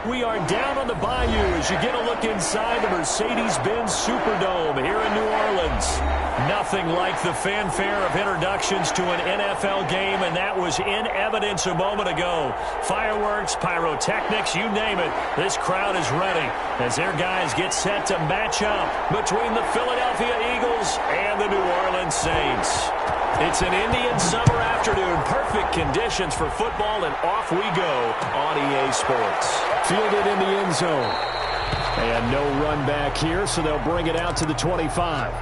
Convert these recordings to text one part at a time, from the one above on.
We are down on the bayou as you get a look inside the Mercedes-Benz Superdome here in New Orleans. Nothing like the fanfare of introductions to an NFL game, and that was in evidence a moment ago. Fireworks, pyrotechnics, you name it. This crowd is ready as their guys get set to match up between the Philadelphia Eagles and the New Orleans Saints. It's an Indian summer afternoon. Perfect conditions for football, and off we go on EA Sports. Fielded in the end zone. And no run back here, so they'll bring it out to the 25.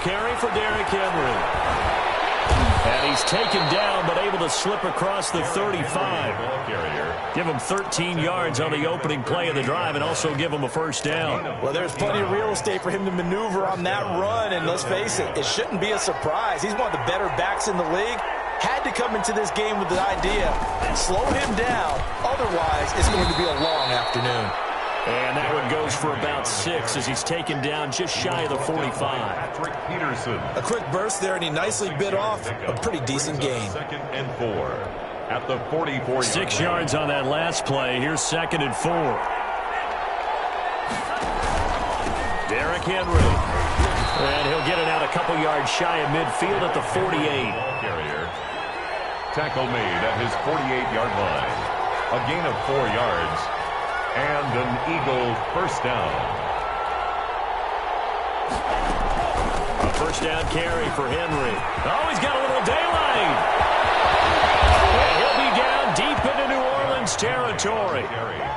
Carry for Derrick Henry. And he's taken down, but able to slip across the 35. Give him 13 yards on the opening play of the drive and also give him a first down. Well, there's plenty of real estate for him to maneuver on that run, and let's face it, it shouldn't be a surprise. He's one of the better backs in the league. Had to come into this game with the idea, slow him down, otherwise it's going to be a long afternoon. And that one goes for about 6 as he's taken down just shy of the 45. A quick burst there, and he nicely bit off a pretty decent gain. 2nd and 4 at the 44. 6 yards on that last play. Here's 2nd and 4. Derrick Henry. And he'll get it out a couple yards shy of midfield at the 48. Carrier. Tackle made at his 48-yard line. A gain of 4 yards. And an Eagle first down. A first down carry for Henry. Oh, he's got a little daylight. And he'll be down deep into New Orleans territory.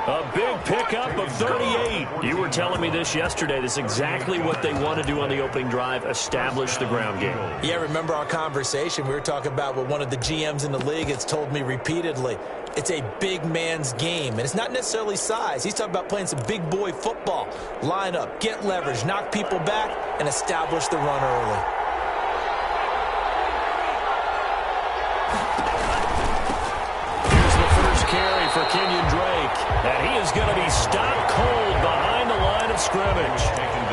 A big pickup of 38. You were telling me this yesterday. This is exactly what they want to do on the opening drive, establish the ground game. Yeah, remember our conversation? We were talking about what one of the GMs in the league has told me repeatedly. It's a big man's game, and it's not necessarily size. He's talking about playing some big boy football. Line up, get leverage, knock people back, and establish the run early. Here's the first carry for Kenyon Drake, and he is going to be stopped cold behind the line of scrimmage.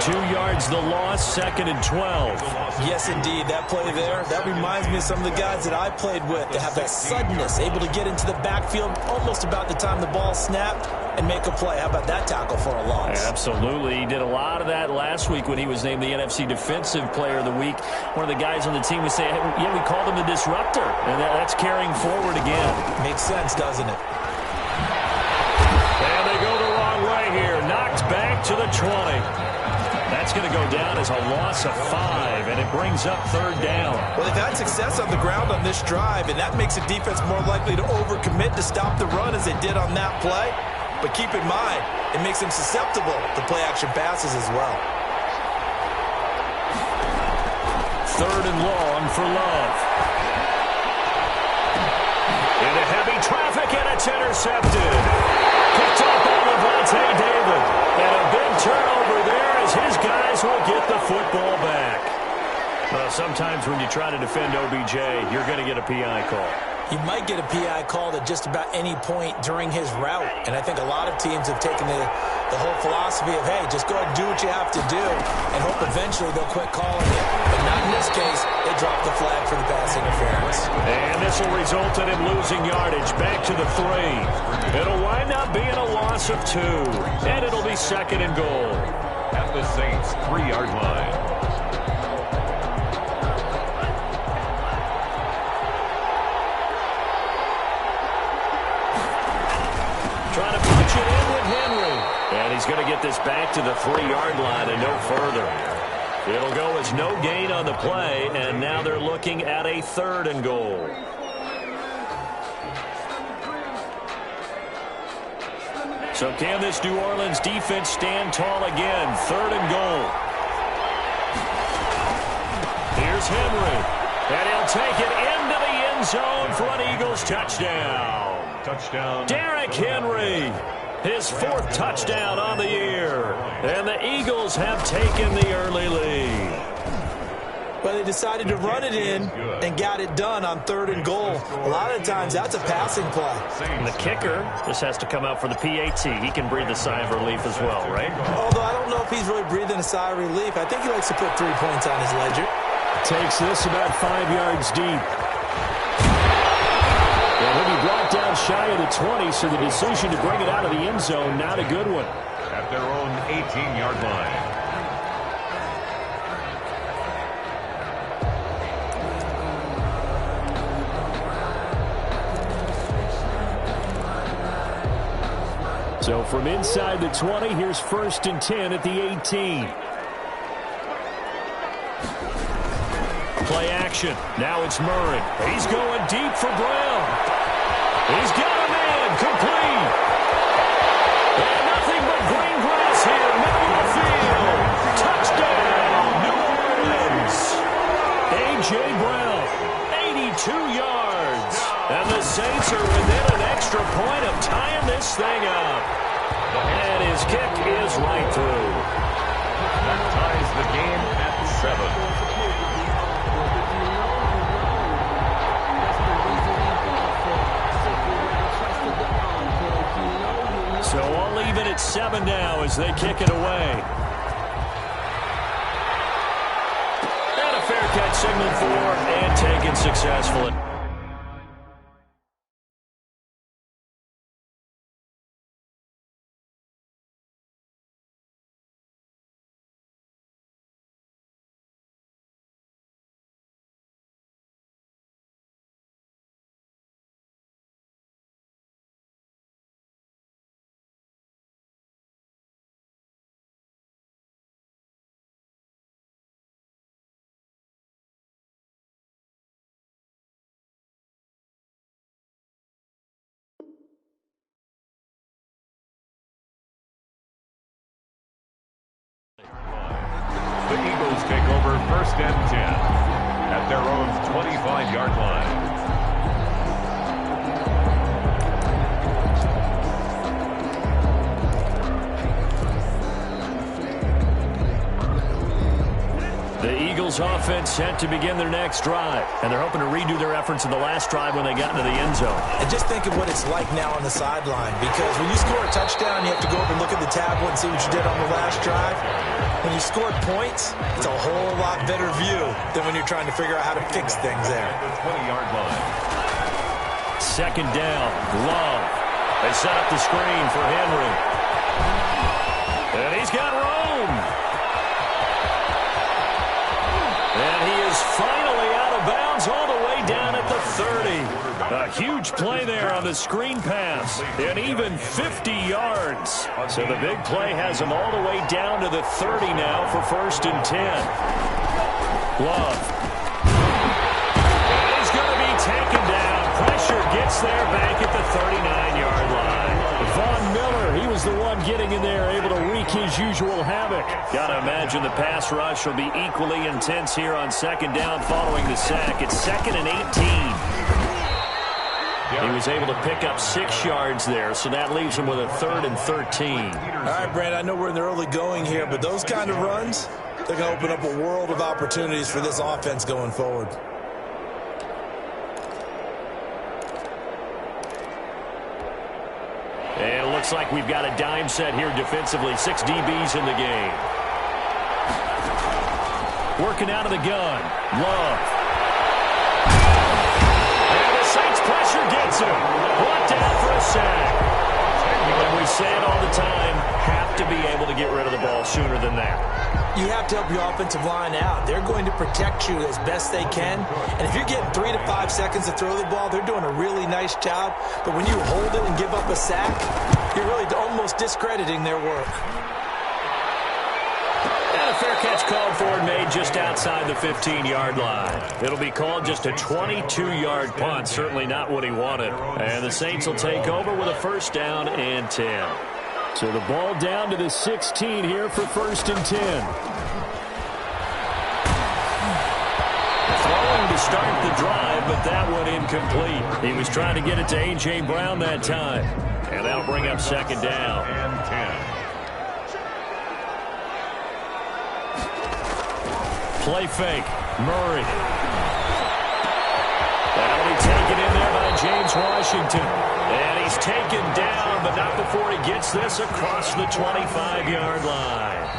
2 yards the loss, 2nd and 12. Yes, indeed. That play there, that reminds me of some of the guys that I played with. They have that suddenness, able to get into the backfield almost about the time the ball snapped and make a play. How about that tackle for a loss? Absolutely. He did a lot of that last week when he was named the NFC Defensive Player of the Week. One of the guys on the team would say, hey, yeah, we called him the disruptor. And that's carrying forward again. Makes sense, doesn't it? And they go the wrong way here. Knocked back to the 20. That's going to go down as a loss of 5, and it brings up 3rd down. Well, they've had success on the ground on this drive, and that makes the defense more likely to overcommit to stop the run as they did on that play. But keep in mind, it makes them susceptible to play-action passes as well. 3rd and long for Love. Into heavy traffic, and it's intercepted. Picked up by Levante David. And a big turnover there as his guys will get the football back. Well, sometimes when you try to defend OBJ, you're going to get a PI call. You might get a PI called at just about any point during his route. And I think a lot of teams have taken the whole philosophy of, hey, just go ahead and do what you have to do and hope eventually they'll quit calling it. But not in this case. They dropped the flag for the pass interference. And this will result in him losing yardage back to the 3. It'll wind up being a loss of 2. And it'll be 2nd and goal. At the Saints' 3-yard line. Trying to punch it in with Henry. And he's going to get this back to the 3-yard line and no further. It'll go as no gain on the play, and now they're looking at a 3rd and goal. So can this New Orleans defense stand tall again? 3rd and goal. Here's Henry. And he'll take it into the end zone for an Eagles touchdown. Touchdown. Derrick Henry. His 4th touchdown on the year. And the Eagles have taken the early lead. Well, they decided to run it in and got it done on 3rd and goal. A lot of the times, that's a passing play. And the kicker just has to come out for the PAT. He can breathe a sigh of relief as well, right? Although I don't know if he's really breathing a sigh of relief. I think he likes to put 3 points on his ledger. Takes this about 5 yards deep. And he'll be brought down shy of the 20, so the decision to bring it out of the end zone, not a good one. At their own 18-yard line. So from inside the 20, here's 1st and 10 at the 18. Play action. Now it's Murray. He's going deep for Brown. He's got a man. Complete. And nothing but green grass here. Middle of the field. Touchdown, New Orleans. A.J. Brown, 82 yards. And the Saints are within an extra point of tying this thing up. And his kick is right through. That ties the game at 7. So all even at 7 now as they kick it away. And a fair catch signaled for and taken successfully. The Eagles take over 1st and 10 at their own 25-yard line. The Eagles offense set to begin their next drive. And they're hoping to redo their efforts in the last drive when they got into the end zone. And just think of what it's like now on the sideline. Because when you score a touchdown, you have to go over and look at the tablet and see what you did on the last drive. When you score points, it's a whole lot better view than when you're trying to figure out how to fix things there. The 20-yard line. 2nd down. Love. They set up the screen for Henry. And he's got Rome. And he is finally out of bounds all the way down at the 30. A huge play there on the screen pass. And even 50 yards. So the big play has him all the way down to the 30 now for 1st and 10. Love. And he's going to be taken down. Pressure gets there back at the 39-yard line. Von Miller, he was the one getting in there, able to wreak his usual havoc. Got to imagine the pass rush will be equally intense here on 2nd down following the sack. It's 2nd and 18. He was able to pick up 6 yards there, so that leaves him with a 3rd and 13. All right, Brent, I know we're in the early going here, but those kind of runs, they're going to open up a world of opportunities for this offense going forward. And it looks like we've got a dime set here defensively. 6 DBs in the game. Working out of the gun. Love. And the Saints pressure gets him. Brought down for a sack. And we say it all the time, have to be able to get rid of the ball sooner than that. You have to help your offensive line out. They're going to protect you as best they can. And if you're getting 3 to 5 seconds to throw the ball, they're doing a really nice job. But when you hold it and give up a sack, you're really almost discrediting their work. And a fair catch called for and made just outside the 15-yard line. It'll be called just a 22-yard punt. Certainly not what he wanted. And the Saints will take over with a 1st down and 10. So the ball down to the 16 here for 1st and 10. Throwing to start the drive, but that one incomplete. He was trying to get it to A.J. Brown that time. And that'll bring up second down. And 10. Play fake. Murray. That'll be taken in there by James Washington. And he's taken down, but not before he gets this across the 25-yard line.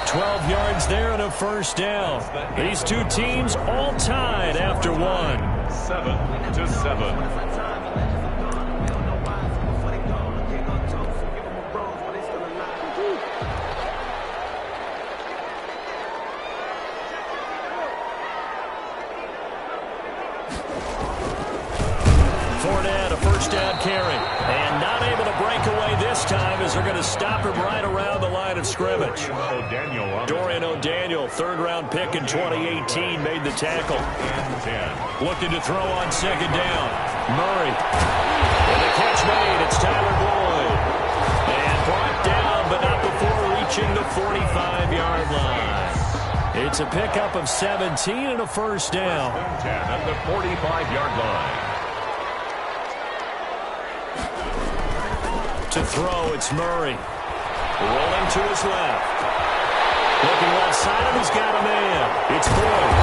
12 yards there and a first down. These two teams all tied after one. 7-7. Carry. And not able to break away this time as they're going to stop him right around the line of scrimmage. Dorian O'Daniel, third-round pick in 2018, made the tackle. Looking to throw on second down. Murray. And the catch made. It's Tyler Boyd. And brought down, but not before reaching the 45-yard line. It's a pickup of 17 and a first down. 10 at the 45-yard line. To throw, it's Murray. Rolling to his left. Looking left side, and he's got a man. It's Boyd.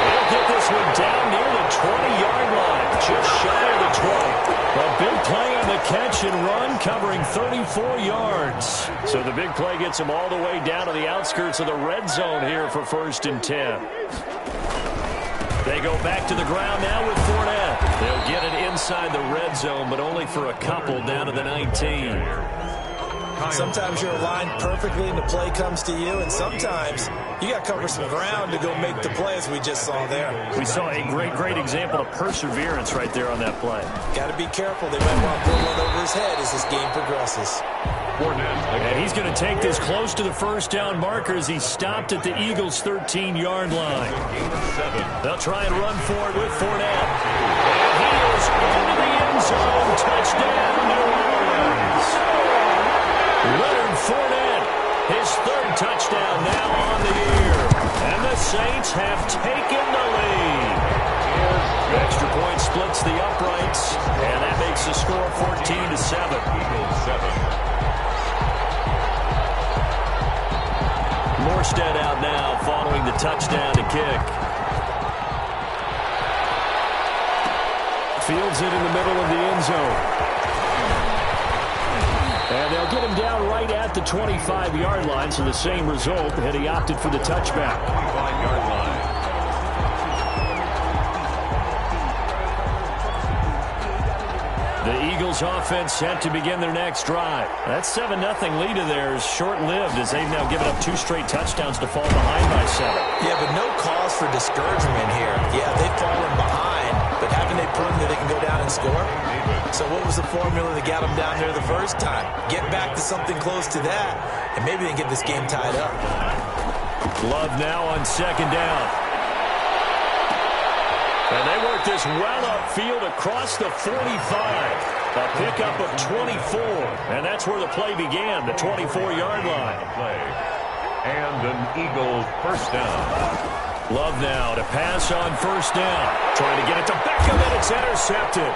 He'll get this one down near the 20-yard line, just shy of the 20. A big play on the catch and run, covering 34 yards. So the big play gets him all the way down to the outskirts of the red zone here for 1st and 10. They go back to the ground now with Fournette. They'll get it inside the red zone, but only for a couple down to the 19. Sometimes you're aligned perfectly and the play comes to you, and sometimes you got to cover some ground to go make the play, as we just saw there. We saw a great example of perseverance right there on that play. Got to be careful. They might want to put one over his head as this game progresses. And he's going to take this close to the first down marker as he stopped at the Eagles' 13-yard line. They'll try and run for it with Fournette. And he is into the end zone. Touchdown, New Orleans. Leonard Fournette, his 3rd touchdown now on the year. And the Saints have taken the lead. Extra point splits the uprights, and that makes the score 14-7. Morstead out now following the touchdown to kick. Fields it in the middle of the end zone. And they'll get him down right at the 25-yard line, so the same result had he opted for the touchback. 25-yard line. The Eagles offense set to begin their next drive. That 7-0 lead of theirs short-lived as they've now given up 2 straight touchdowns to fall behind by 7. Yeah, but no cause for discouragement here. Yeah, they've fallen behind, but haven't they proven that they can go down and score? So what was the formula that got them down there the first time? Get back to something close to that, and maybe they can get this game tied up. Love now on second down. And they work this well upfield across the 45. A pickup of 24. And that's where the play began, the 24-yard line. And an Eagle first down. Love now to pass on first down. Trying to get it to Beckham, and it's intercepted.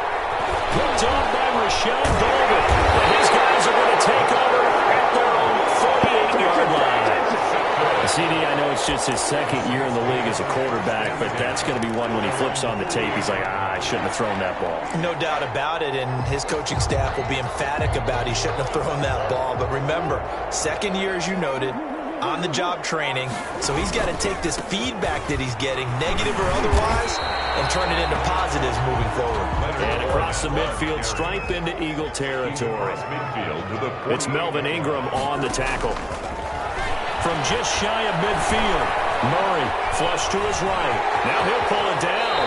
Picked off by Rashawn Golden. And his guys are going to take over at their own 48-yard line. CD, I know it's just his 2nd year in the league as a quarterback, but that's going to be one when he flips on the tape. He's like, I shouldn't have thrown that ball. No doubt about it, and his coaching staff will be emphatic about he shouldn't have thrown that ball. But remember, 2nd year, as you noted, on-the-job training, so he's got to take this feedback that he's getting, negative or otherwise, and turn it into positives moving forward. And across the midfield, stripe into Eagle territory. It's Melvin Ingram on the tackle. From just shy of midfield, Murray flush to his right. Now he'll pull it down.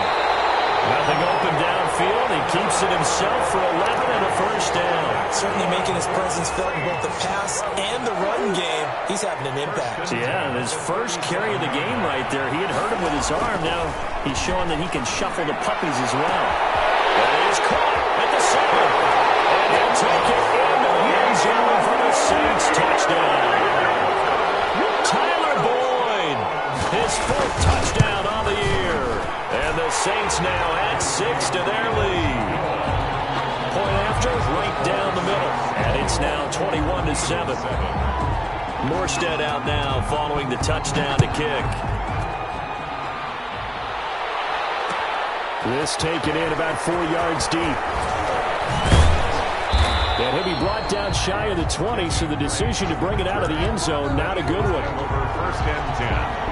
Nothing open downfield. He keeps it himself for 11 and a first down. Certainly making his presence felt in both the pass and the run game. He's having an impact. Yeah, and his first carry of the game right there, he had hurt him with his arm. Now he's showing that he can shuffle the puppies as well. And it is caught at the 7. And he'll take it into the end zone for the Saints touchdown. Tyler Boyd, his 4th touchdown on the year. And the Saints now add 6 to their lead. Point after dirt right down the middle. And it's now 21-7. Morstead out now following the touchdown to kick. This taken in about 4 yards deep. And he'll be brought down shy of the 20, so the decision to bring it out of the end zone, not a good one. Over first and 10.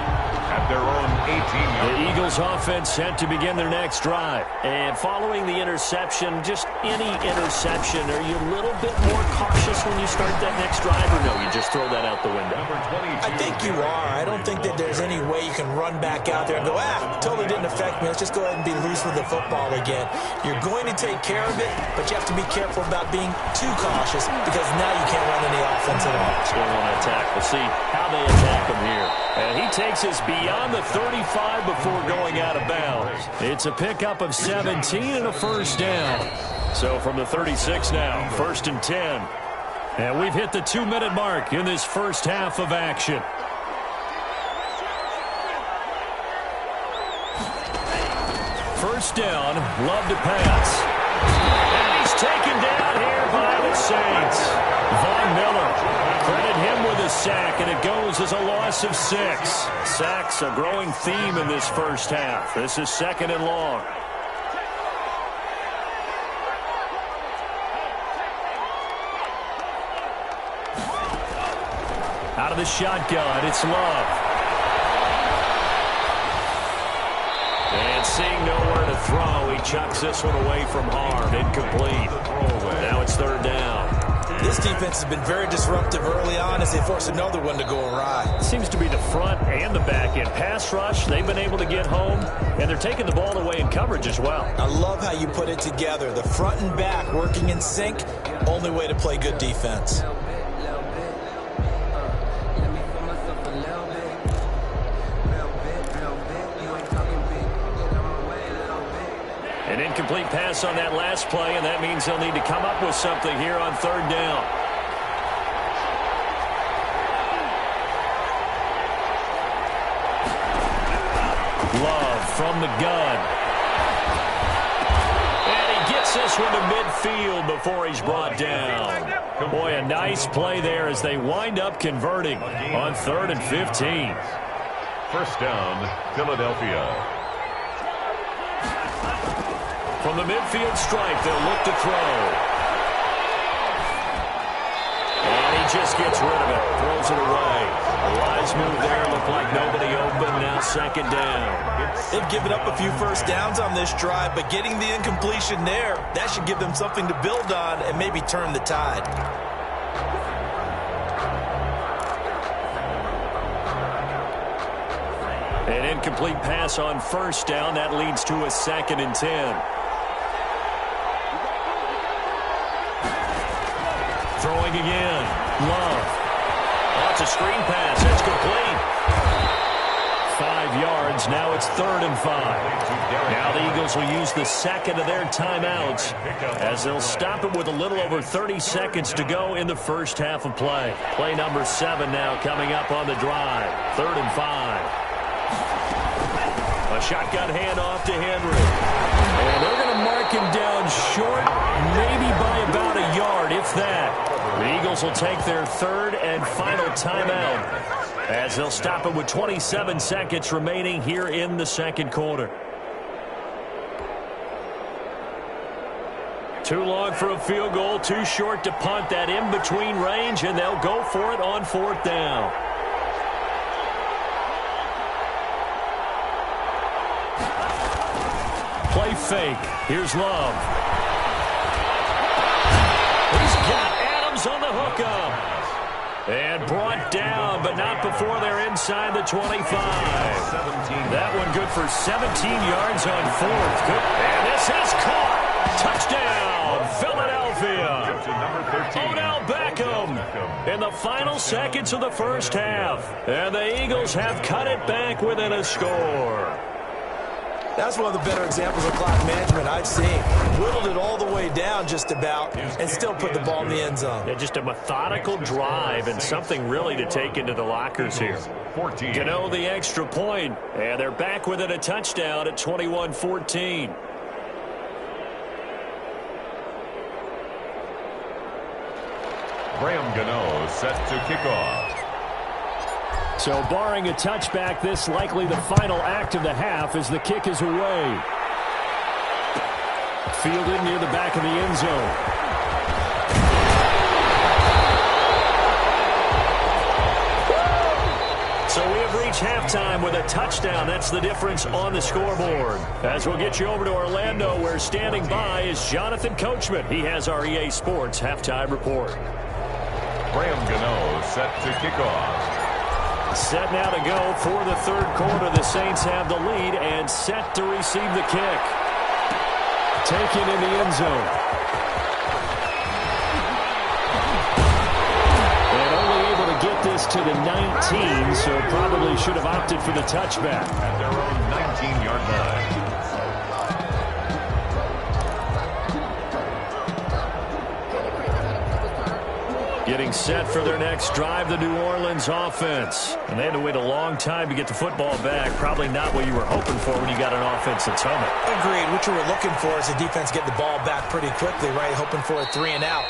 At their own 18-yard. The Eagles offense set to begin their next drive. And following the interception, just any interception, are you a little bit more cautious when you start that next drive, or no, you just throw that out the window? I think you are. I don't think that there's any way you can run back out there and go, totally didn't affect me. Let's just go ahead and be loose with the football again. You're going to take care of it, but you have to be careful about being too cautious because now you can't run any offense at all. Still on that tackle. We'll see how they attack him here. And he takes us beyond the 35 before going out of bounds. It's a pickup of 17 and a first down. So from the 36 now, 1st and 10. And we've hit the 2-minute mark in this first half of action. First down, Love to pass. And he's taken down here by the Saints. Von Miller. Credit him with a sack, and it goes as a loss of 6. Sacks a growing theme in this first half. This is 2nd and long. Out of the shotgun, it's Love. And seeing nowhere to throw, he chucks this one away from harm. Incomplete. Now it's 3rd down. This defense has been very disruptive early on as they force another one to go awry. It seems to be the front and the back end. Pass rush, they've been able to get home, and they're taking the ball away in coverage as well. I love how you put it together. The front and back working in sync, only way to play good defense. An incomplete pass on that last play, and that means they'll need to come up with something here on 3rd down. Love from the gun. And he gets this one to midfield before he's brought down. Boy, a nice play there as they wind up converting on 3rd and 15. First down, Philadelphia. From the midfield stripe, they'll look to throw. And he just gets rid of it, throws it away. A wise move there, looked like nobody open, now 2nd down. They've given up a few first downs on this drive, but getting the incompletion there, that should give them something to build on and maybe turn the tide. An incomplete pass on 1st down, that leads to a 2nd and 10. Throwing again. Love. Oh, it's a screen pass. It's complete. 5 yards. Now it's 3rd and 5. Now the Eagles will use the 2nd of their timeouts as they'll stop it with a little over 30 seconds to go in the first half of play. Play number 7 now coming up on the drive. 3rd and 5. A shotgun handoff to Henry. And they're going to mark him down short, maybe by about a yard, if that. The Eagles will take their 3rd and final timeout as they'll stop it with 27 seconds remaining here in the 2nd quarter. Too long for a field goal, too short to punt. That in-between range, and they'll go for it on 4th down. Play fake. Here's Love. He's got Adams on the hookup. And brought down, but not before they're inside the 25. That one good for 17 yards on 4th. Good. And this is caught. Touchdown, Philadelphia. Odell Beckham in the final seconds of the first half. And the Eagles have cut it back within a score. That's one of the better examples of clock management I've seen. Whittled it all the way down just about and still put the ball in the end zone. Yeah, just a methodical drive and something really to take into the lockers here. To know the extra point, and they're back within a touchdown at 21-14. Graham Gano set to kick off. So barring a touchback, this likely the final act of the half as the kick is away. Fielded near the back of the end zone. So we have reached halftime with a touchdown. That's the difference on the scoreboard. As we'll get you over to Orlando, where standing by is Jonathan Coachman. He has our EA Sports halftime report. Graham Gano set to kick off. Set now to go for the third quarter. The Saints have the lead and set to receive the kick. Taken in the end zone. And only able to get this to the 19, so probably should have opted for the touchback. At their own 19-yard line. Getting set for their next drive, the New Orleans offense. And they had to wait a long time to get the football back. Probably not what you were hoping for when you got an offense that's humming. Agreed. What you were looking for is the defense getting the ball back pretty quickly, right? Hoping for a 3 and out.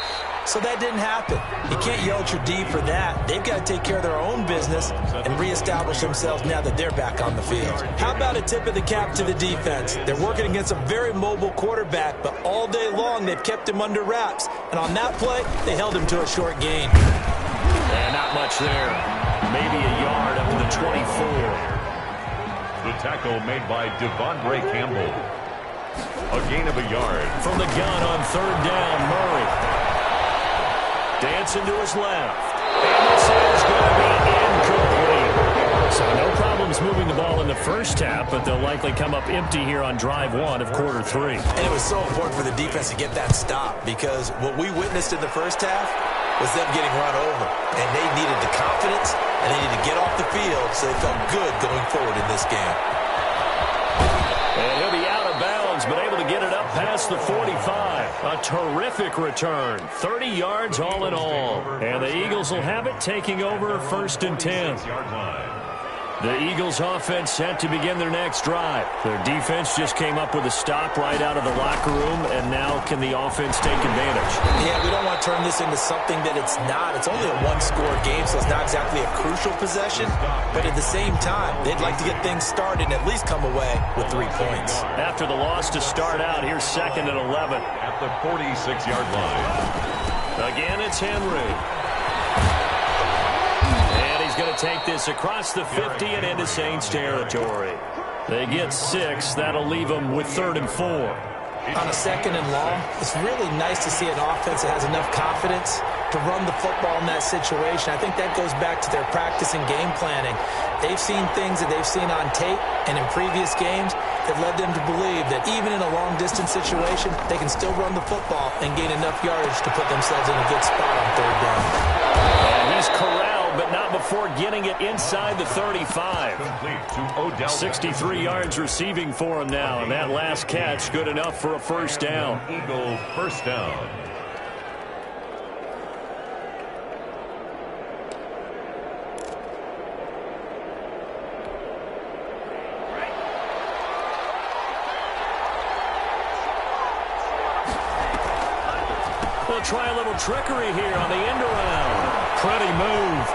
So that didn't happen. You can't yell at your D for that. They've got to take care of their own business and reestablish themselves now that they're back on the field. How about a tip of the cap to the defense? They're working against a very mobile quarterback, but all day long they've kept him under wraps. And on that play, they held him to a short gain. And not much there. Maybe a yard up to the 24. The tackle made by Devondre Campbell. A gain of a yard. From the gun on third down, Murray. Dancing to his left. And this is going to be incomplete. So no problems moving the ball in the first half, but they'll likely come up empty here on drive one of quarter three. And it was so important for the defense to get that stop, because what we witnessed in the first half was them getting run over. And they needed the confidence, and they needed to get off the field so they felt good going forward in this game. And he'll be out of bounds, but able to get it up past the 45. A terrific return. 30 yards all in all. And the Eagles will have it, taking over first and 10. The Eagles offense set to begin their next drive. Their defense just came up with a stop right out of the locker room, and now can the offense take advantage? Yeah, we don't want to turn this into something that it's not. It's only a one-score game, so it's not exactly a crucial possession. But at the same time, they'd like to get things started and at least come away with 3 points. After the loss to start out, here's 2nd and 11. At the 46-yard line. Again, it's Henry. Going to take this across the 50 and into Saints territory. They get 6. That'll leave them with 3rd and 4. On a 2nd and long, it's really nice to see an offense that has enough confidence to run the football in that situation. I think that goes back to their practice and game planning. They've seen things that they've seen on tape and in previous games that led them to believe that even in a long-distance situation, they can still run the football and gain enough yardage to put themselves in a good spot on 3rd down. And he's corralled, but not before getting it inside the 35. 63 yards receiving for him now, and that last catch good enough for a first down. Eagle first down. They'll try a little trickery here on the end around. Pretty move.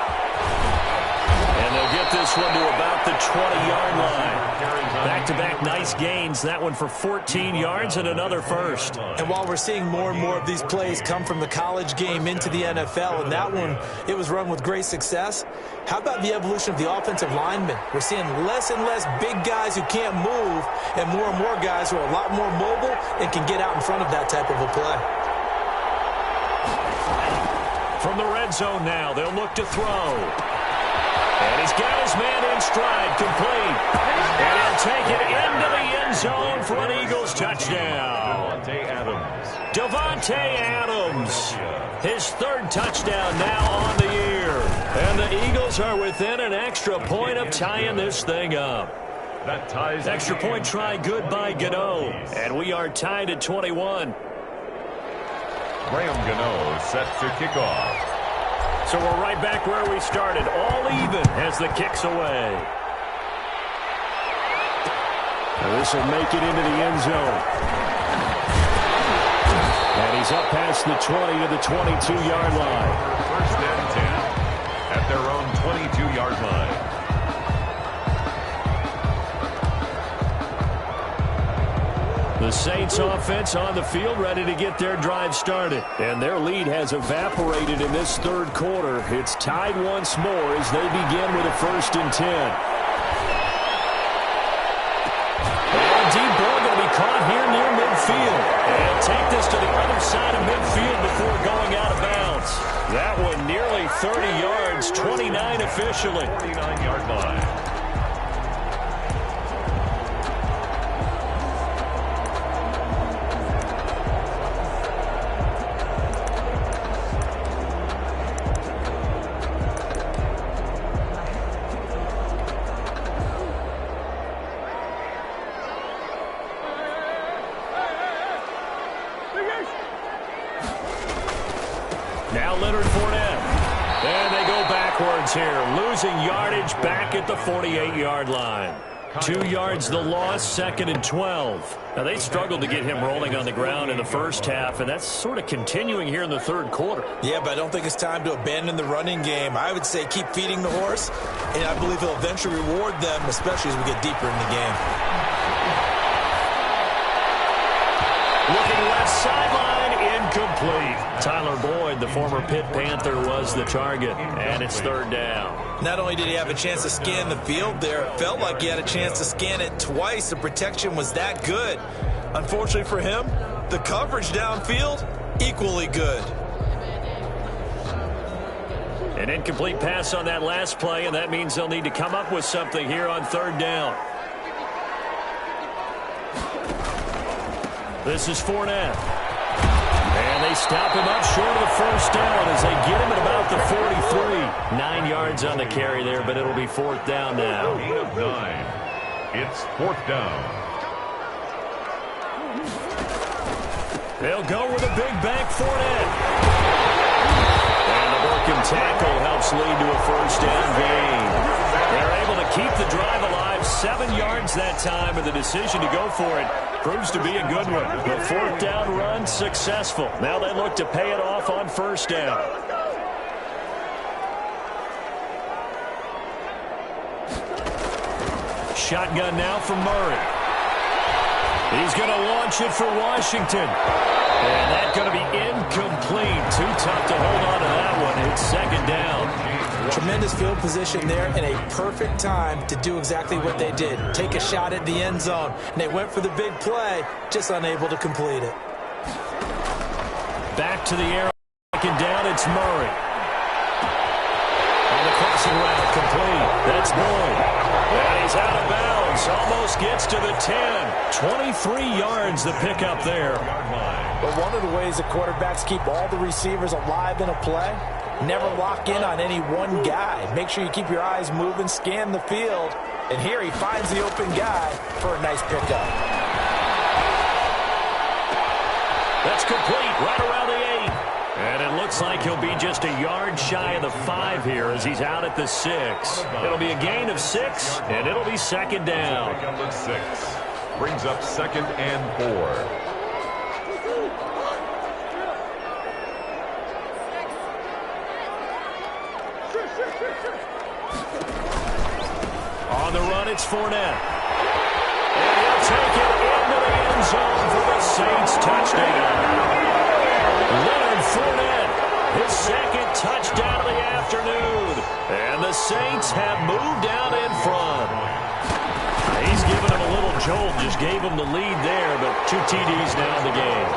And they'll get this one to about the 20-yard line. Back-to-back nice gains. That one for 14 yards and another first. And while we're seeing more and more of these plays come from the college game into the NFL, and that one, it was run with great success, how about the evolution of the offensive linemen? We're seeing less and less big guys who can't move and more guys who are a lot more mobile and can get out in front of that type of a play. From the red zone now, they'll look to throw. And he's got his man in stride, complete. And he'll take it into the end zone for an Eagles touchdown. Devontae Adams, his 3rd touchdown now on the year. And the Eagles are within an extra point of tying this thing up. That ties extra point try good by Gano. And we are tied at 21. Graham Gano set to kick off. So we're right back where we started, all even as the kick's away. This will make it into the end zone. And He's up past the 20 to the 22-yard line. First and 10 at their own 22-yard line. The Saints offense on the field, ready to get their drive started. And their lead has evaporated in this third quarter. It's tied once more as they begin with a 1st and 10. And deep ball going to be caught here near midfield. And take this to the other side of midfield before going out of bounds. That one nearly 30 yards, 29 officially. 49-yard line. Now Leonard Fournette. And they go backwards here. Losing yardage back at the 48-yard line. 2 yards the loss, 2nd and 12. Now they struggled to get him rolling on the ground in the first half, and that's sort of continuing here in the third quarter. Yeah, but I don't think it's time to abandon the running game. I would say keep feeding the horse, and I believe he'll eventually reward them, especially as we get deeper in the game. Looking left sideline, incomplete. Tyler Boyd, the former Pitt Panther, was the target, and it's 3rd down. Not only did he have a chance to scan the field there, it felt like he had a chance to scan it twice. The protection was that good. Unfortunately for him, the coverage downfield, equally good. An incomplete pass on that last play, and that means they'll need to come up with something here on 3rd down. This is Fournette. And they stop him up short of the 1st down as they get him at about the 43. 9 yards on the carry there, but it'll be 4th down now. Gain of 9. It's 4th down. They'll go with a big bank Fournette. And the broken tackle helps lead to a 1st down gain. They're able to keep the drive alive. 7 yards that time, and the decision to go for it proves to be a good one. The 4th down run successful. Now they look to pay it off on 1st down. Shotgun now from Murray. He's going to launch it for Washington. And that's going to be incomplete. Too tough to hold on to that one. It's 2nd down. Tremendous field position there and a perfect time to do exactly what they did. Take a shot at the end zone. And they went for the big play, just unable to complete it. Back to the air. 2nd down, it's Murray. On the crossing route, complete. That's Boyd. And he's out of bounds. Almost gets to the 10. 23 yards the pickup there. But one of the ways the quarterbacks keep all the receivers alive in a play, never lock in on any one guy. Make sure you keep your eyes moving, scan the field. And here he finds the open guy for a nice pickup. That's complete right around the 8. And it looks like he'll be just a yard shy of the 5 here as he's out at the 6. It'll be a gain of 6, and it'll be 2nd down. Number 6 brings up 2nd and 4. On the run, it's Fournette. And he'll take it into the end zone for the Saints touchdown. Leonard Fournette, his 2nd touchdown of the afternoon. And the Saints have moved down in front. He's given them a little jolt, just gave them the lead there, but 2 TDs now in the game.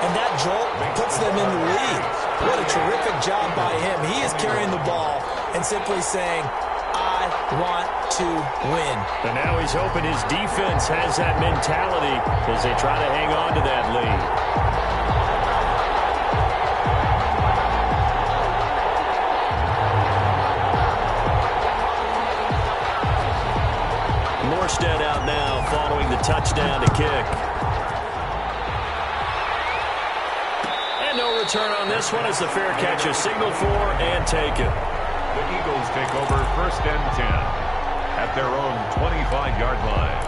And that jolt puts them in the lead. What a terrific job by him. He is carrying the ball and simply saying, I want to win. And now he's hoping his defense has that mentality as they try to hang on to that lead. Morstead out now following the touchdown to kick. And no return on this one as the fair catch is signaled for and taken. The Eagles take over 1st and 10 at their own 25-yard line.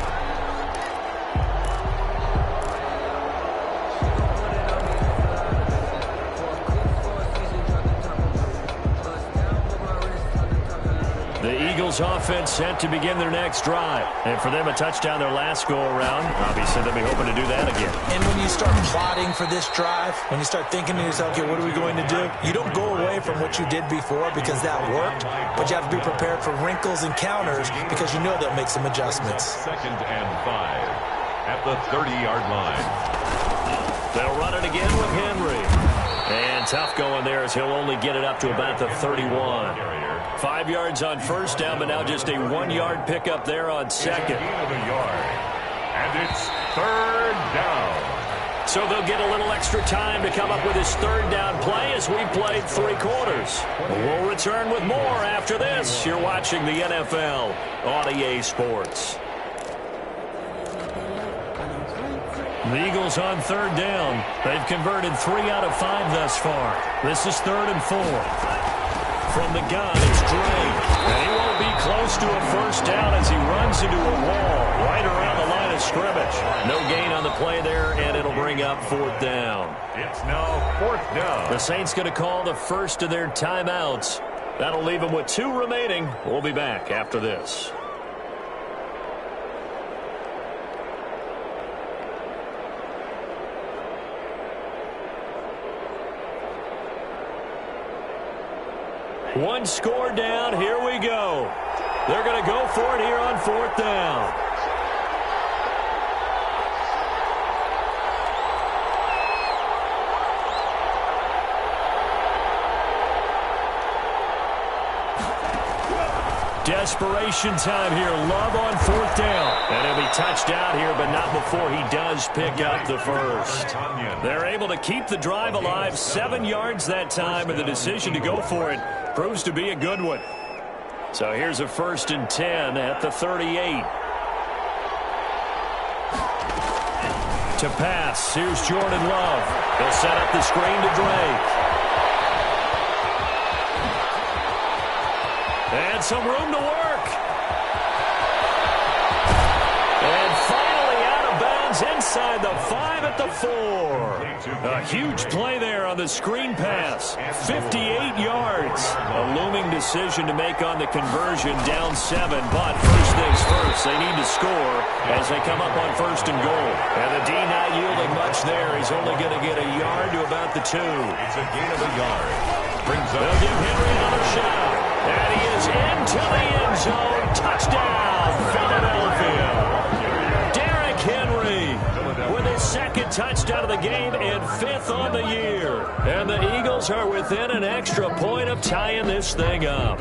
Eagles offense set to begin their next drive. And for them, a touchdown their last go-around. Obviously, they'll be hoping to do that again. And when you start plotting for this drive, when you start thinking to yourself, okay, what are we going to do? You don't go away from what you did before because that worked, but you have to be prepared for wrinkles and counters because you know they'll make some adjustments. 2nd and 5 at the 30-yard line. They'll run it again with Henry. And tough going there as he'll only get it up to about the 31. 5 yards on first down, but now just a 1-yard pickup there on second. And it's 3rd down. So they'll get a little extra time to come up with his 3rd down play as we played 3 quarters. We'll return with more after this. You're watching the NFL on EA Sports. The Eagles on 3rd down. They've converted 3 out of 5 thus far. This is 3rd and 4. From the gun, it's Drake. And he won't be close to a first down as he runs into a wall right around the line of scrimmage. No gain on the play there, and it'll bring up 4th down. It's now 4th down. The Saints going to call the first of their timeouts. That'll leave them with 2 remaining. We'll be back after this. One score down. Here we go. They're going to go for it here on 4th down. Desperation time here. Love on 4th down. And he'll be touched out here, but not before he does pick up the first. They're able to keep the drive alive. 7 yards that time, and the decision to go for it proves to be a good one. So here's a 1st and 10 at the 38. To pass, here's Jordan Love. He'll set up the screen to Drake. And some room to work. And finally out of bounds inside the 5 at the 4. A huge play there on the screen pass. 58 yards. A looming decision to make on the conversion, down 7. But first things first, they need to score as they come up on 1st and goal. And the D not yielding much there. He's only going to get a yard to about the 2. It's a gain of a yard. Brings up. They'll give Henry another shot. And he is into the end zone. Touchdown, Philadelphia. Derrick Henry with his 2nd touchdown of the game and 5th on the year. And the Eagles are within an extra point of tying this thing up.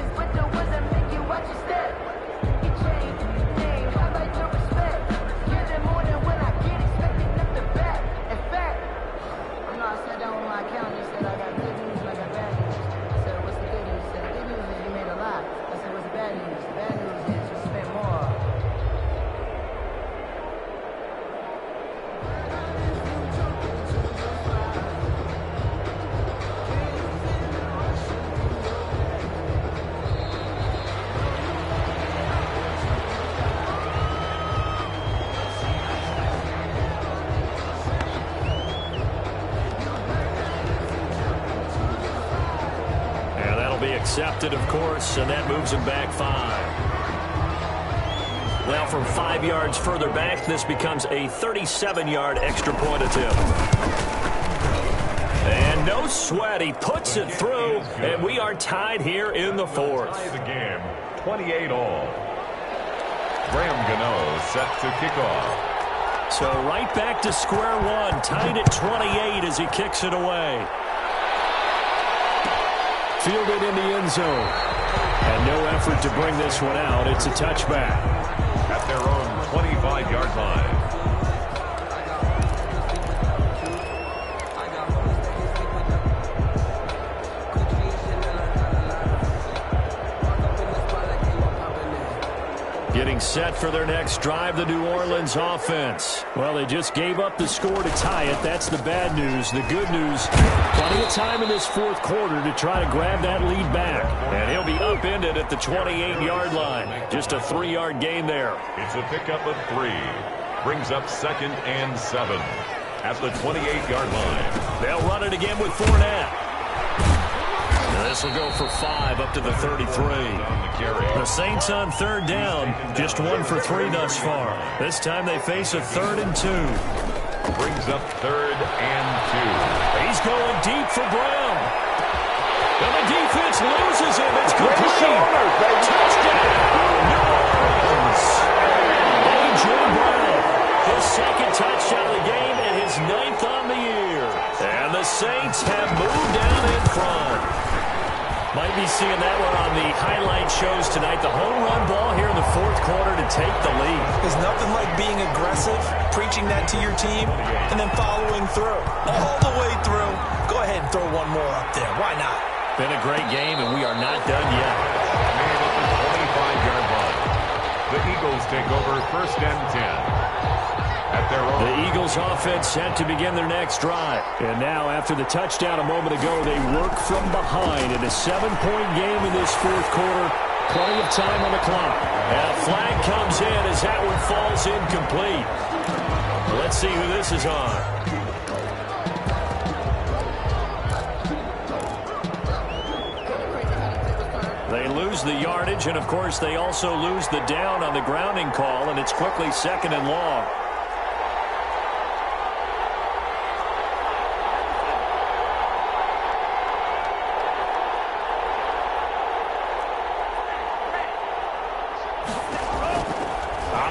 Accepted, of course, and that moves him back 5. Now from 5 yards further back, this becomes a 37-yard extra point attempt. And no sweat, he puts it through, and we are tied here in the 4th. The game, 28 all. Graham Gano set to kick off. So right back to square one, tied at 28 as he kicks it away. Fielded in the end zone. And no effort to bring this one out. It's a touchback. At their own 25-yard line. Getting set for their next drive, the New Orleans offense. Well, they just gave up the score to tie it. That's the bad news. The good news, plenty of time in this 4th quarter to try to grab that lead back. And he'll be upended at the 28-yard line. Just a 3-yard gain there. It's a pickup of 3. Brings up 2nd and 7 at the 28-yard line. They'll run it again with Fournette. This will go for 5 up to the 33. The Saints on third down, just 1 for 3 thus far. This time they face a 3rd and 2. Brings up 3rd and 2. He's going deep for Brown. And the defense loses him. It's complete. Touchdown, New Orleans. A.J. Brown, his 2nd touchdown of the game and his 9th on the year. And the Saints have moved down in front. Might be seeing that one on the highlight shows tonight. The home run ball here in the 4th quarter to take the lead. There's nothing like being aggressive, preaching that to your team, and then following through. All the way through. Go ahead and throw one more up there. Why not? Been a great game, and we are not done yet. Man at the 25-yard line. The Eagles take over 1st and 10. At their own. The Eagles offense set to begin their next drive. And now, after the touchdown a moment ago, they work from behind in a 7-point game in this 4th quarter. Plenty of time on the clock. And a flag comes in as that one falls incomplete. Let's see who this is on. They lose the yardage, and, of course, they also lose the down on the grounding call, and it's quickly 2nd and long.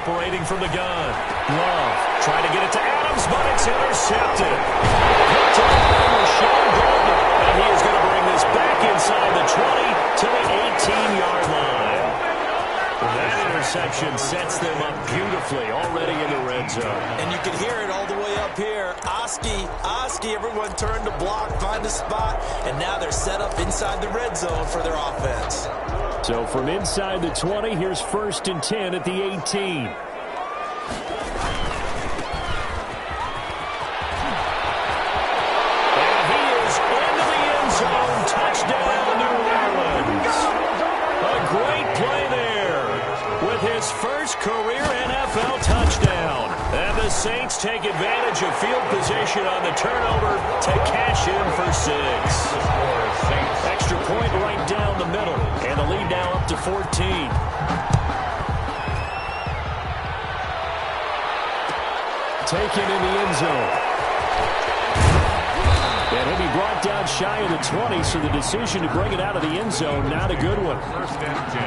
Operating from the gun. Love trying to get it to Adams, but it's intercepted. Picked up by Rashawn Golden. And he is going to bring this back inside the 20 to the 18-yard line. That interception sets them up beautifully already in the red zone. And you can hear it all the way up here. Oski, everyone turned to block, find a spot, and now they're set up inside the red zone for their offense. So from inside the 20, here's 1st and 10 at the 18. And he is into the end zone. Touchdown, New Orleans. A great play there with his first career NFL touchdown. And the Saints take advantage of field position on the turnover to cash in for 6. Extra point right down the middle. And the lead now up to 14. Taken in the end zone. And he'll be brought down shy of the 20, so the decision to bring it out of the end zone, not a good one. 1st and 10.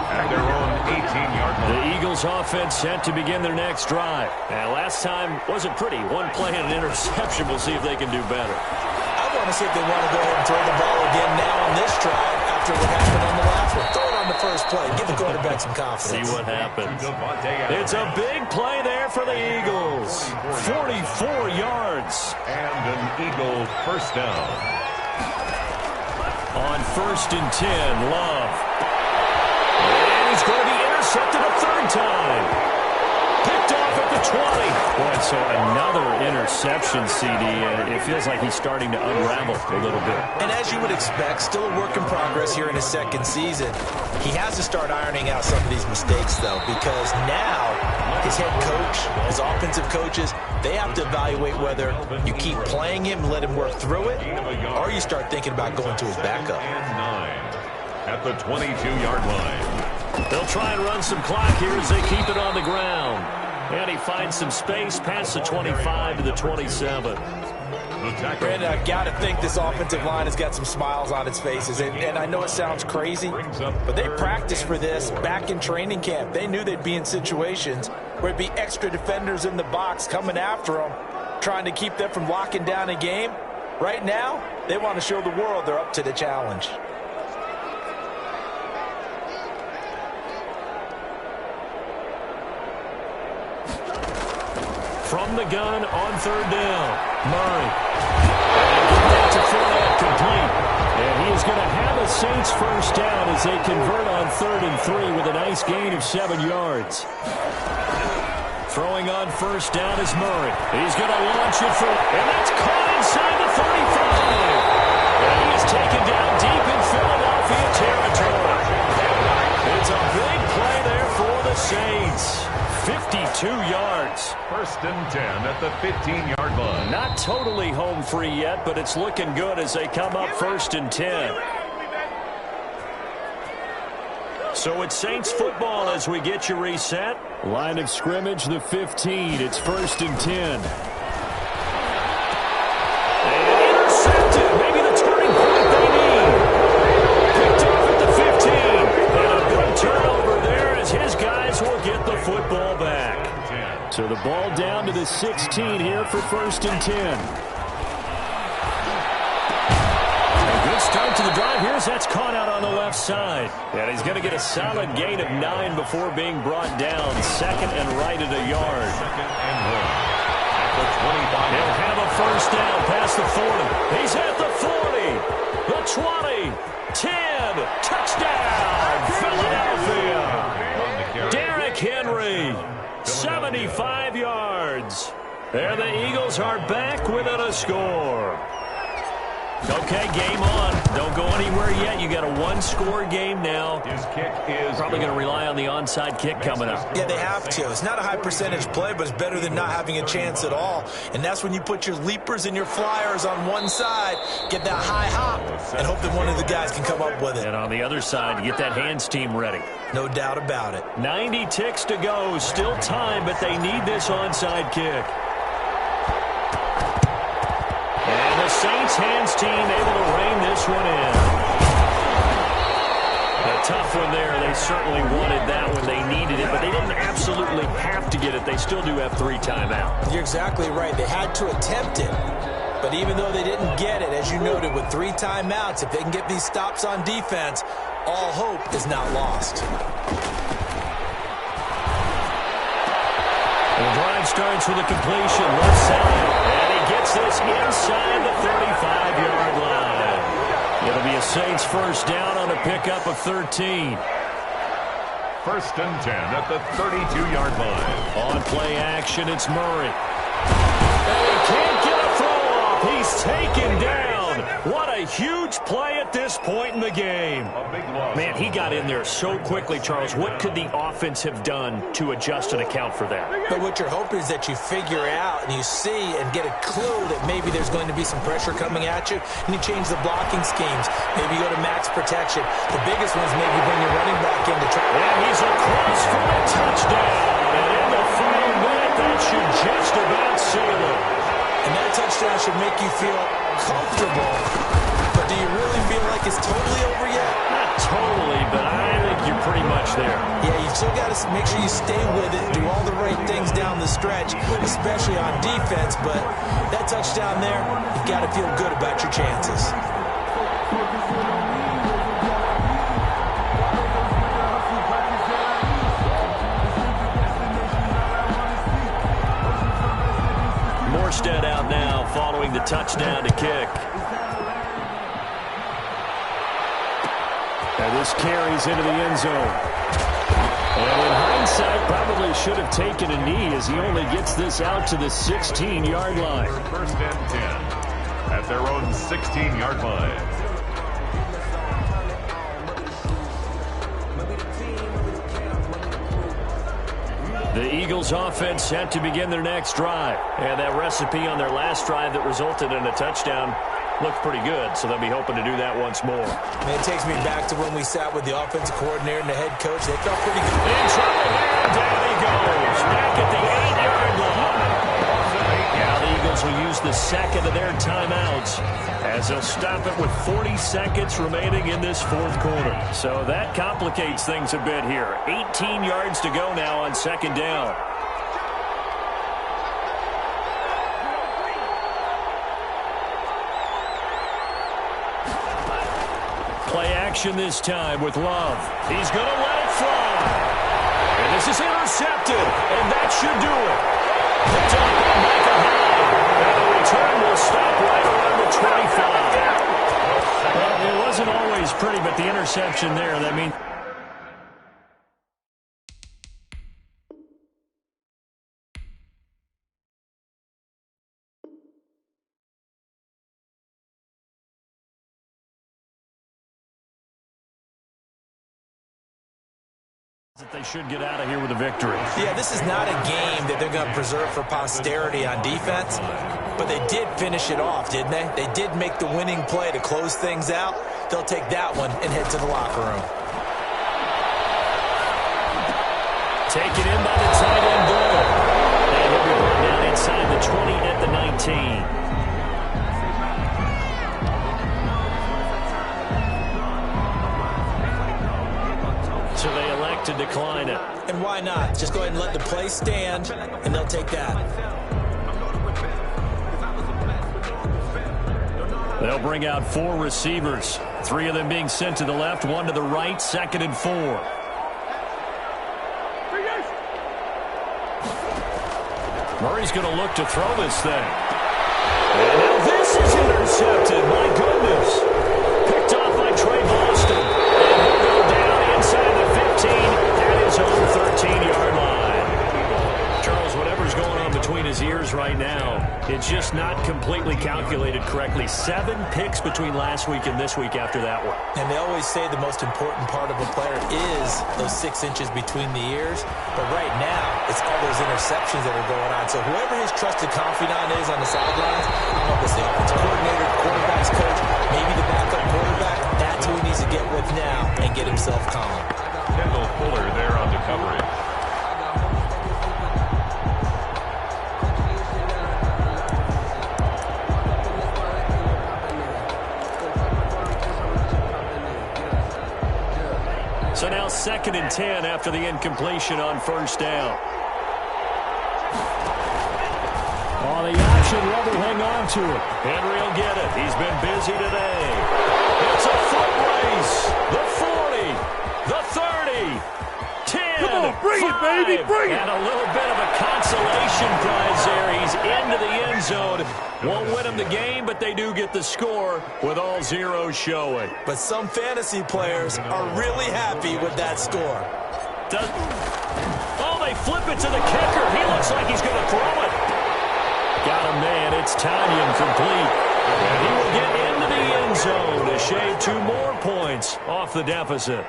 At their own 18-yard line. The Eagles offense set to begin their next drive. And last time wasn't pretty. One play and an interception. We'll see if they can do better. I want to see if they want to go ahead and throw the ball again now on this drive after what happened on the last one. Throw it on the first play. Give the quarterback some confidence. See what happens. It's a big play there for the Eagles. 44 yards. And an Eagle 1st down. On 1st and 10, Love. And he's going to be intercepted a 3rd time. Picked off at the 20. Boy, so another interception, CD, and it feels like he's starting to unravel a little bit. And as you would expect, still a work in progress here in his 2nd season. He has to start ironing out some of these mistakes, though, because now his head coach, his offensive coaches, they have to evaluate whether you keep playing him, let him work through it, or you start thinking about going to his backup. At the 22-yard line. They'll try and run some clock here as they keep it on the ground. And he finds some space past the 25 to the 27. Brandon, I've got to think this offensive line has got some smiles on its faces. And I know it sounds crazy, but they practiced for this back in training camp. They knew they'd be in situations where it'd be extra defenders in the box coming after them, trying to keep them from locking down a game. Right now, they want to show the world they're up to the challenge. From the gun on 3rd down, Murray. And get that to Fournette complete. And he is going to have a Saints 1st down as they convert on 3rd and 3 with a nice gain of 7 yards. Throwing on 1st down is Murray. He's going to launch it for, and that's caught inside the 35. And he is taken down deep in Philadelphia territory. It's a big play there for the Saints. 52 yards. 1st and 10 at the 15-yard line. Not totally home free yet, but it's looking good as they come up 1st and 10. So it's Saints football as we get you reset. Line of scrimmage, the 15. It's 1st and 10. And intercepted. Maybe the turning point they need. Picked off at the 15. And a good turnover there as his guys will get the football back. So the ball down to the 16 here for 1st and 10. Start to the drive. Here's that's caught out on the left side. And he's going to get a solid gain of 9 before being brought down. 2nd and right at a yard. 2nd and 1. At the 25. He'll have a first down past the 40. He's at the 40. The 20. 10. Touchdown, Philadelphia. Derrick Henry. 75 yards. There the Eagles are back without a score. Okay, game on. Don't go anywhere yet. You got a one-score game now. His kick is probably going to rely on the onside kick coming up. Yeah, they have to. It's not a high-percentage play, but it's better than not having a chance at all. And that's when you put your leapers and your flyers on one side, get that high hop, and hope that one of the guys can come up with it. And on the other side, get that hands team ready. No doubt about it. 90 ticks to go. Still time, but they need this onside kick. And the Saints hands team able to rein this one in. A tough one there. They certainly wanted that when they needed it, but they didn't absolutely have to get it. They still do have 3 timeouts. You're exactly right. They had to attempt it. But even though they didn't get it, as you noted, with 3 timeouts, if they can get these stops on defense, all hope is not lost. The drive starts with a completion left side, and he gets this inside the 35-yard line. It'll be a Saints first down on a pickup of 13. 1st and 10 at the 32-yard line. On play action, it's Murray. And he can't get a throw off. He's taken down. What a huge play at this point in the game. A big loss. Man, he got in there so quickly, Charles. What could the offense have done to adjust and account for that? But what you're hoping is that you figure out and you see and get a clue that maybe there's going to be some pressure coming at you, and you change the blocking schemes. Maybe you go to max protection. The biggest one's maybe bring your running back in to try. And he's across for a touchdown. And in the final minute, that should just about seal it. And that touchdown should make you feel comfortable. But do you really feel like it's totally over yet? Not totally, but I think you're pretty much there. Yeah, you've still got to make sure you stay with it, do all the right things down the stretch, especially on defense. But that touchdown there, you've got to feel good about your chances. Morstead out now following the touchdown to kick. And this carries into the end zone. And in hindsight, probably should have taken a knee as he only gets this out to the 16-yard line. 1st and 10 at their own 16-yard line. The Eagles offense set to begin their next drive. And that recipe on their last drive that resulted in a touchdown looked pretty good, so they'll be hoping to do that once more. And it takes me back to when we sat with the offensive coordinator and the head coach. They felt pretty good. In trouble here. Down he goes. Back at the 8-yard line. Now the Eagles will use the second of their timeouts as they'll stop it with 40 seconds remaining in this 4th quarter. So that complicates things a bit here. 18 yards to go now on 2nd down. Play action this time with Love. He's going to let it fly. And this is intercepted, and that should do it. Picked up by Michael Hyde. And the return will stop right around the 25. Well, it wasn't always pretty, but the interception there, that means... that they should get out of here with a victory. Yeah, this is not a game that they're going to preserve for posterity on defense, but they did finish it off, didn't they? They did make the winning play to close things out. They'll take that one and head to the locker room. Taken in by the tight end, Doyle. And he'll be brought down inside the 20 at the 19. So they elect to decline it. And why not? Just go ahead and let the play stand, and they'll take that. They'll bring out 4 receivers. 3 of them being sent to the left, 1 to the right, 2nd and 4. Murray's going to look to throw this thing. And now this is intercepted. My goodness. Picked off by Trey Boston. And he'll go down inside the 15 at his own 13-yard line. Charles, whatever's going on between his ears right now, it's just not completely calculated correctly. 7 picks between last week and this week after that one. And they always say the most important part of a player is those 6 inches between the ears. But right now, it's all those interceptions that are going on. So whoever his trusted confidant is on the sidelines, I don't know if it's the offensive coordinator, quarterback's coach, maybe the backup quarterback, that's who he needs to get with now and get himself calm. Kendall Fuller there on the coverage. So now 2nd and 10 after the incompletion on 1st down. Oh, the option, Rebel hang on to it. Henry will get it. He's been busy today. It's a foot race. The 40, the 30, 10, come on, bring 5, it, baby, bring it. And a little bit of a consolation prize there. He's into the end zone. Won't win them the game, but they do get the score with all zeros showing. But some fantasy players are really happy with that score. Oh, they flip it to the kicker. He looks like he's going to throw it. Got him, man. It's Tanyan complete. And he will get into the end zone to shave 2 more points off the deficit.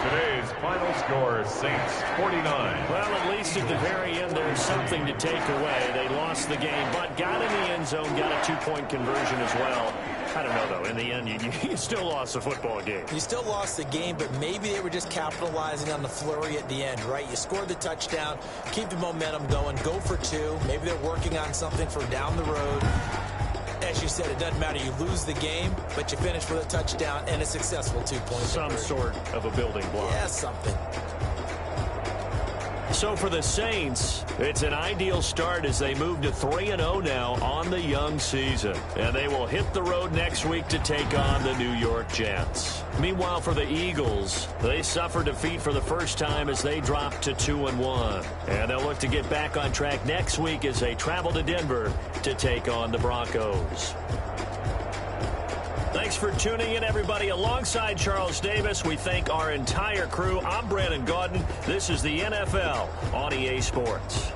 Today's final score, Saints 49. Well, at least at the very end, there's something to take away. They lost the game, but got in the end zone, got a 2-point conversion as well. I don't know, though. In the end, you still lost the football game. You still lost the game, but maybe they were just capitalizing on the flurry at the end, right? You scored the touchdown, keep the momentum going, go for 2. Maybe they're working on something for down the road. As you said, it doesn't matter. You lose the game, but you finish with a touchdown and a successful 2-point Some conversion. sort of a building block. Yeah, something. So for the Saints, it's an ideal start as they move to 3-0 now on the young season. And they will hit the road next week to take on the New York Jets. Meanwhile, for the Eagles, they suffered defeat for the first time as they dropped to 2-1. And they'll look to get back on track next week as they travel to Denver to take on the Broncos. Thanks for tuning in, everybody. Alongside Charles Davis, we thank our entire crew. I'm Brandon Gaudin. This is the NFL on EA Sports.